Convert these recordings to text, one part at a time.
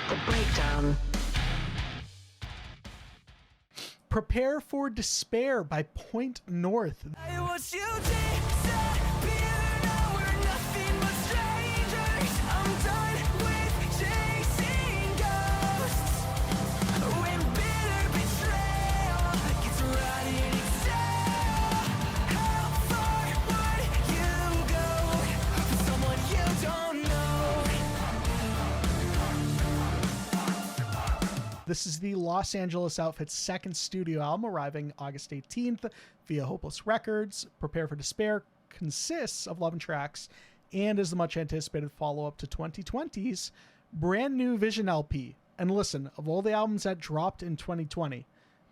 The Breakdown. Prepare for Despair by Point North. I want you to disappear. Now we're nothing but strangers. I'm done with chasing ghosts. When bitter betrayal gets rotting exhale, how far would you go for someone you don't know? This is the Los Angeles Outfit's second studio album, arriving August 18th via Hopeless Records. Prepare for Despair consists of 11 tracks and is the much anticipated follow-up to 2020's brand new Vision LP. And listen, of all the albums that dropped in 2020,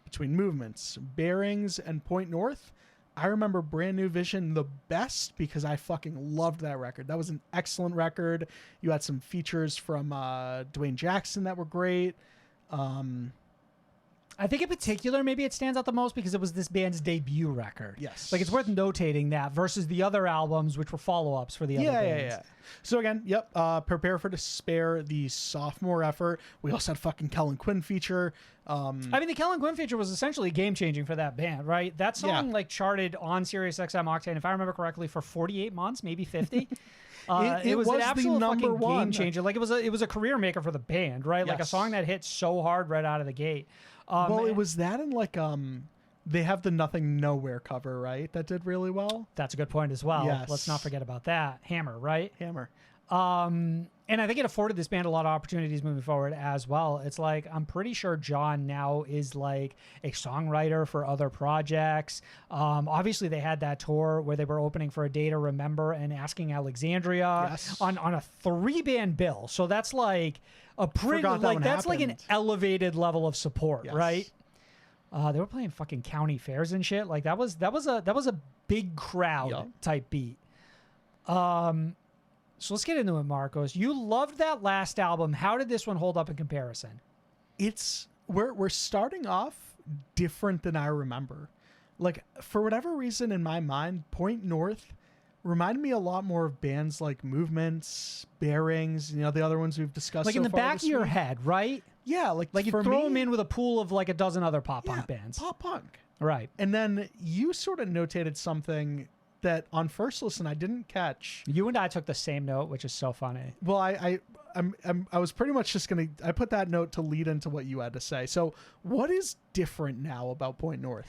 between Movements, Bearings, and Point North, I remember Brand New Vision the best because I fucking loved that record. That was an excellent record. You had some features from Dwayne Jackson that were great. I think in particular, maybe it stands out the most because it was this band's debut record. Yes. Like, it's worth notating that versus the other albums, which were follow-ups for the other bands. Yeah. So again, Prepare for Despair, the sophomore effort. We also had fucking Kellen Quinn feature. I mean, the Kellen Quinn feature was essentially game-changing for that band, right? That song, like, charted on SiriusXM Octane, if I remember correctly, for 48 months, maybe 50. It was an absolute fucking game changer. Like, it was a career maker for the band, right? Like a song that hit so hard right out of the gate. Well, it was that, and like they have the Nothing Nowhere cover, right? That did really well. That's a good point as well. Yes. Let's not forget about that. Hammer, right? Hammer. And I think it afforded this band a lot of opportunities moving forward as well. It's like, I'm pretty sure John now is like a songwriter for other projects. Obviously they had that tour where they were opening for A Day to Remember and Asking Alexandria on a 3-band bill. So that's like a pretty, like, that's like an elevated level of support, right? They were playing fucking county fairs and shit. Like that was a big crowd type beat. So let's get into it, Marcos. You loved that last album. How did this one hold up in comparison? We're starting off different than I remember. Like, for whatever reason in my mind, Point North reminded me a lot more of bands like Movements, Bearings, the other ones we've discussed. Like so in the far back of your head, right? Yeah, like you throw them in with a pool of like a dozen other pop punk bands. Pop punk. Right. And then you sort of notated something that on first listen I didn't catch. You and I took the same note, which is so funny. Well, I was pretty much just I put that note to lead into what you had to say. So what is different now about Point North?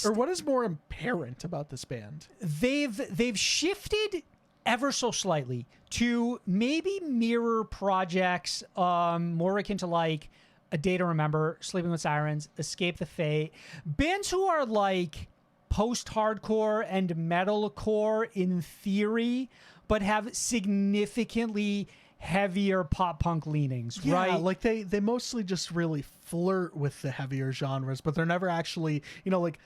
Or what is more apparent about this band? They've shifted ever so slightly to maybe mirror projects more akin to like A Day to Remember, Sleeping with Sirens, Escape the Fate, bands who are like post-hardcore and metalcore in theory, but have significantly heavier pop punk leanings, right? Like they mostly just really flirt with the heavier genres, but they're never actually, like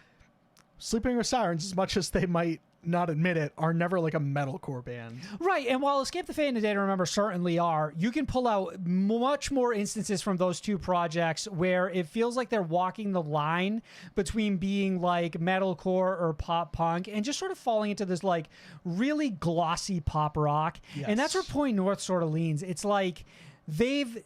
Sleeping with Sirens, as much as they might not admit it, are never like a metalcore band. Right, and while Escape the Fate and A Day to Remember certainly are, you can pull out much more instances from those two projects where it feels like they're walking the line between being like metalcore or pop punk and just sort of falling into this like really glossy pop rock. And that's where Point North sort of leans. It's like they've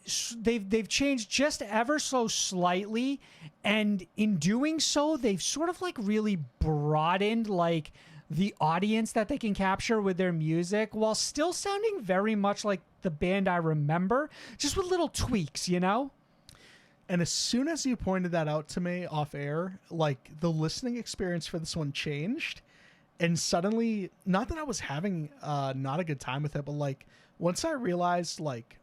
changed just ever so slightly, and in doing so they've sort of like really broadened like the audience that they can capture with their music while still sounding very much like the band I remember, just with little tweaks, And as soon as you pointed that out to me off air, like the listening experience for this one changed. And suddenly, not that I was having not a good time with it, but like once I realized, like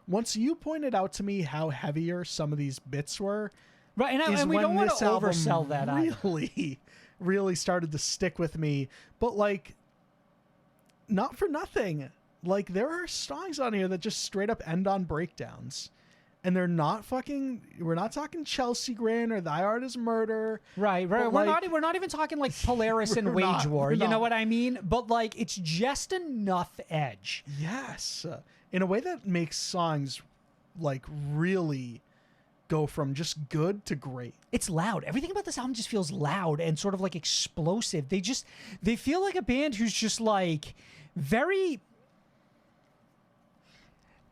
once you pointed out to me how heavier some of these bits were, right? And we don't want to oversell that really started to stick with me. But like, not for nothing, like there are songs on here that just straight up end on breakdowns, and they're not fucking, we're not talking Chelsea Grin or Thy Art Is Murder, right? We're not even talking like Polaris and Wage War, you know what I mean? But like, it's just enough edge, in a way that makes songs like really go from just good to great. It's loud. Everything about this album just feels loud and sort of like explosive. They feel like a band who's just like very,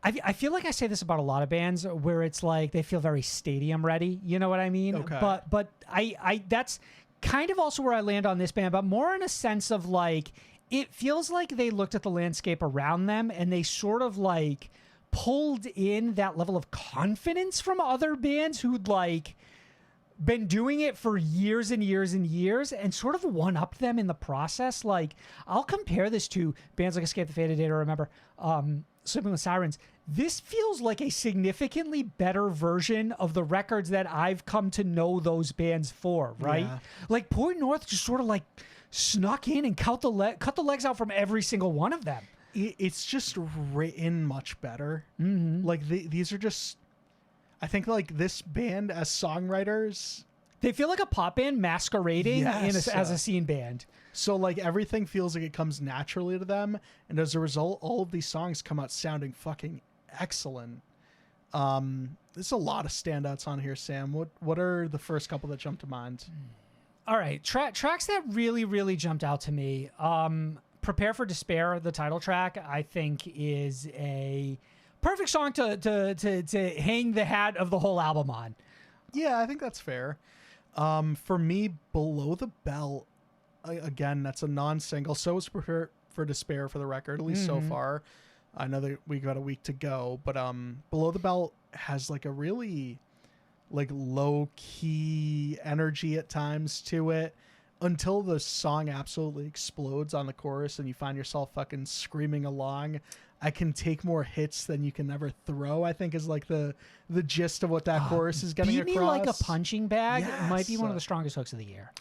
I feel like I say this about a lot of bands where it's like they feel very stadium ready. You know what I mean? Okay. But I that's kind of also where I land on this band, but more in a sense of like it feels like they looked at the landscape around them and they sort of like pulled in that level of confidence from other bands who'd like been doing it for years and years and years and sort of one-upped them in the process. Like, I'll compare this to bands like Escape the Faded Day to Remember, Sleeping with Sirens. This feels like a significantly better version of the records that I've come to know those bands for, right? Yeah. Like, Point North just sort of like snuck in and cut the legs out from every single one of them. It's just written much better. Mm-hmm. Like, these are just... I think like this band as songwriters, they feel like a pop band masquerading Yes. as a scene band. so like everything feels like it comes naturally to them, and as a result, all of these songs come out sounding fucking excellent. There's a lot of standouts on here, Sam. What are the first couple that jump to mind? All right, tracks that really jumped out to me. Prepare for Despair, the title track, I think is a perfect song to hang the hat of the whole album on. Yeah, I think that's fair. For me, Below the Belt, again, that's a non-single. So is Prepare for Despair for the record, at least so far. I know that we got a week to go, but Below the Belt has like a really like low-key energy at times to it until the song absolutely explodes on the chorus and you find yourself fucking screaming along. I can take more hits than you can ever throw, I think is like the gist of what that chorus is getting Beat across. Me Like a Punching Bag might be Yes. one of the strongest hooks of the year.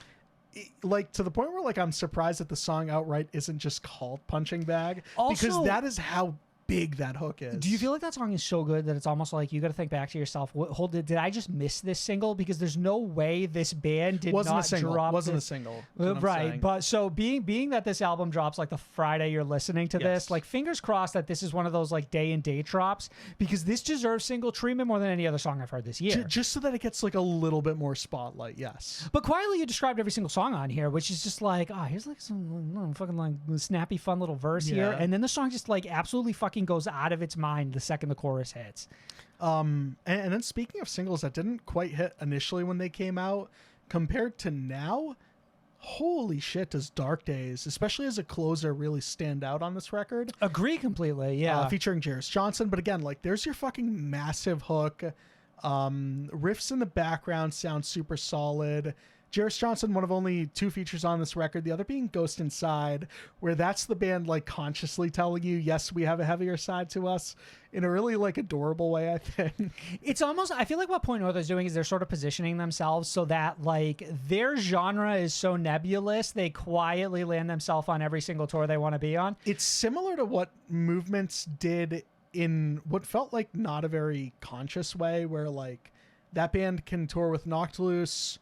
Like to the point where like I'm surprised that the song outright isn't just called Punching Bag, because Also- that is how big that hook is. Do you feel like that song is so good that it's almost like you got to think back to yourself? Did I just miss this single? Because there's no way this band did wasn't not a single? drop. Wasn't this. a single? is what I'm Right, saying. but so being that this album drops like the Friday you're listening to Yes. this, like fingers crossed that this is one of those like day and date drops, because this deserves single treatment more than any other song I've heard this year. Just so that it gets like a little bit more spotlight. Yes. But quietly, you described every single song on here, which is just like, oh, here's like some fucking like snappy, fun little verse here, Yeah. and then the song just like absolutely fucking goes out of its mind the second the chorus hits. And then speaking of singles that didn't quite hit initially when they came out, compared to now, holy shit, does Dark Days, especially as a closer, really stand out on this record? Agree completely, yeah. Featuring Jairus Johnson. But again, like there's your fucking massive hook. Riffs in the background sound super solid. Jairus Johnson, one of only 2 features on this record, the other being Ghost Inside, where that's the band like consciously telling you, yes, we have a heavier side to us, in a really like adorable way, I think. It's almost, I feel like what Point North is doing is they're sort of positioning themselves so that like their genre is so nebulous, they quietly land themselves on every single tour they want to be on. It's similar to what Movements did in what felt like not a very conscious way, where like that band can tour with Knocked Loose,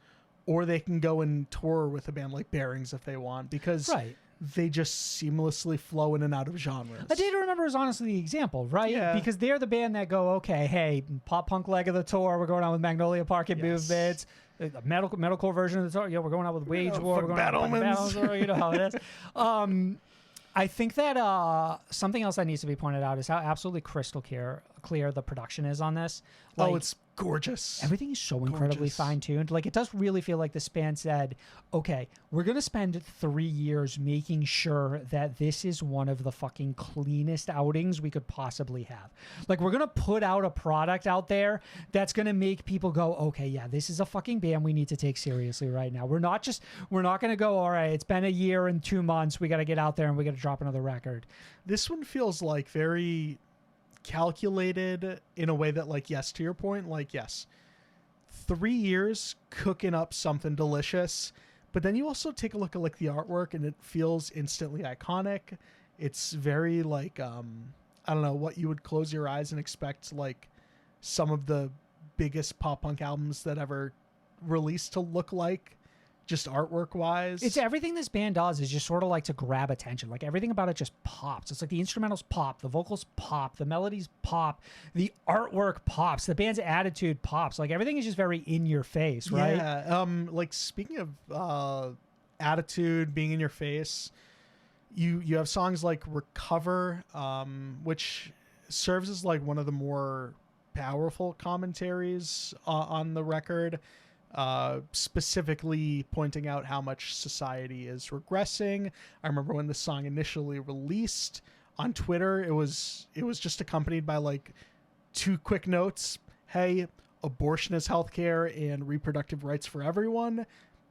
or they can go and tour with a band like Bearings if they want, because Right. they just seamlessly flow in and out of genres. A Day to Remember is honestly the example, right? Yeah. Because they're the band that go, okay, hey, pop punk leg of the tour, we're going on with Magnolia Park and Yes. Movements. A metalcore version of the tour, we're going out with Wage War, fuck we're going out with Battlemans. Battlemans, you know how it is. I think that something else that needs to be pointed out is how absolutely crystal clear the production is on this. Like, Oh, it's gorgeous. everything is so incredibly Gorgeous. fine-tuned. Like, it does really feel like this band said, okay, we're going to spend 3 years making sure that this is one of the fucking cleanest outings we could possibly have. Like, we're going to put out a product out there that's going to make people go, okay, yeah, this is a fucking band we need to take seriously right now. We're not going to go, all right, it's been a year and 2 months, we got to get out there and we got to drop another record. This one feels like very calculated in a way that, like, yes, to your point, like, yes, 3 years cooking up something delicious, but then you also take a look at like the artwork and it feels instantly iconic. It's very like I don't know, what you would close your eyes and expect like some of the biggest pop punk albums that ever released to look like, just artwork wise. It's everything this band does is just sort of like to grab attention. Like everything about it just pops. It's like the instrumentals pop, the vocals pop, the melodies pop, the artwork pops, the band's attitude pops. Like everything is just very in your face, right? Yeah. Like speaking of attitude being in your face, you have songs like Recover, which serves as like one of the more powerful commentaries on the record, specifically pointing out how much society is regressing. I remember when the song initially released on Twitter, it was just accompanied by like 2 quick notes. Hey, abortion is healthcare and reproductive rights for everyone.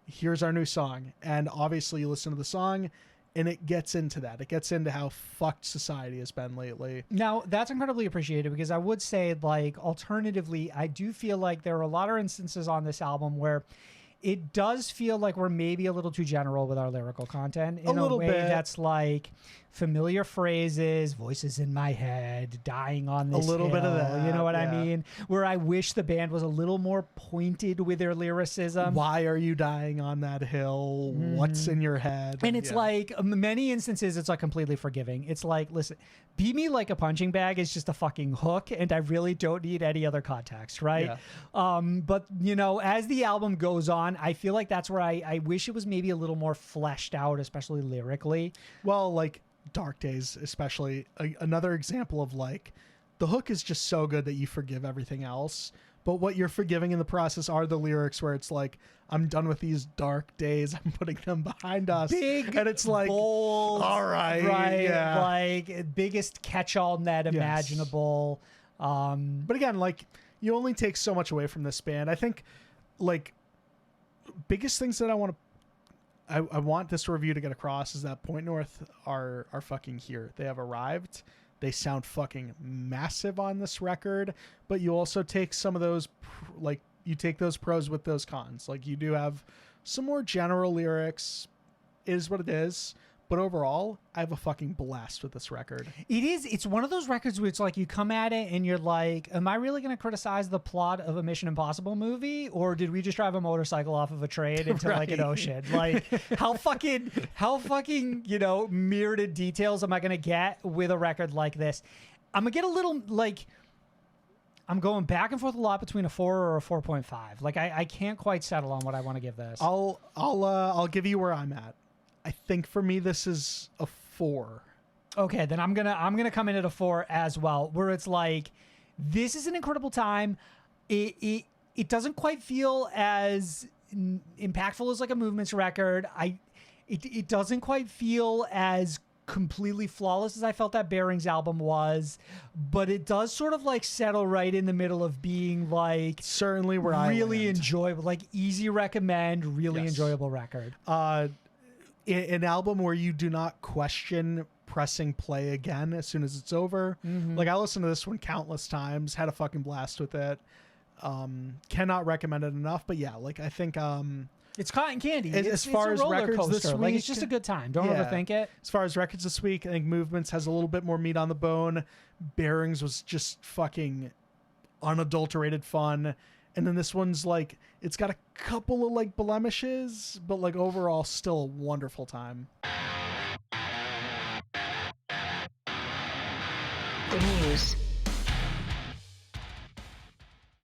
Here's our new song. And obviously you listen to the song and it gets into that. It gets into how fucked society has been lately. Now, that's incredibly appreciated because I would say, like, alternatively, I do feel like there are a lot of instances on this album where it does feel like we're maybe a little too general with our lyrical content in a way that's like familiar phrases, voices in my head, dying on this A little bit of hill, that, you know what I yeah. mean? Where I wish the band was a little more pointed with their lyricism. Why are you dying on that hill? What's in your head? And it's Yeah. like many instances, it's like completely forgiving. It's like, listen, beat me like a punching bag is just a fucking hook, and I really don't need any other context, right? But you know, as the album goes on, I feel like that's where I wish it was maybe a little more fleshed out, especially lyrically. Well, like Dark Days, especially another example of like the hook is just so good that you forgive everything else. But what you're forgiving in the process are the lyrics where it's like, I'm done with these dark days. I'm putting them behind us. Big, and it's like, bold, all right, yeah. like biggest catch-all net imaginable. But again, like you only take so much away from this band. I think like biggest things that I want this review to get across is that Point North are fucking here. They have arrived. They sound fucking massive on this record, but you also take some of those, like you take those pros with those cons. Like you do have some more general lyrics. It is what it is. But overall, I have a fucking blast with this record. It is. It's one of those records where it's like you come at it and you're like, am I really going to criticize the plot of a Mission Impossible movie? Or did we just drive a motorcycle off of a train into like an ocean? Like how fucking, you know, myriad details am I going to get with a record like this? I'm going to get a little like, I'm going back and forth a lot between a 4 or a 4.5. Like I can't quite settle on what I want to give this. I'll give you where I'm at. I think for me this is a 4. Okay, then I'm gonna come in at a 4 as well, where it's like, this is an incredible time. It doesn't quite feel as impactful as like a Movements record. It doesn't quite feel as completely flawless as I felt that Bearings album was, but it does sort of like settle right in the middle of being like certainly where really I land. enjoyable, like easy recommend, really enjoyable record. An album where you do not question pressing play again as soon as it's over. Like I listened to this one countless times, had a fucking blast with it. Cannot recommend it enough. But yeah, like I think It's cotton candy. As far it's as a roller records coaster. this Like week, it's just a good time. Don't yeah. overthink it. As far as records this week, I think Movements has a little bit more meat on the bone. Bearings was just fucking unadulterated fun. And then this one's like, it's got a couple of like blemishes, but like overall still a wonderful time. The news.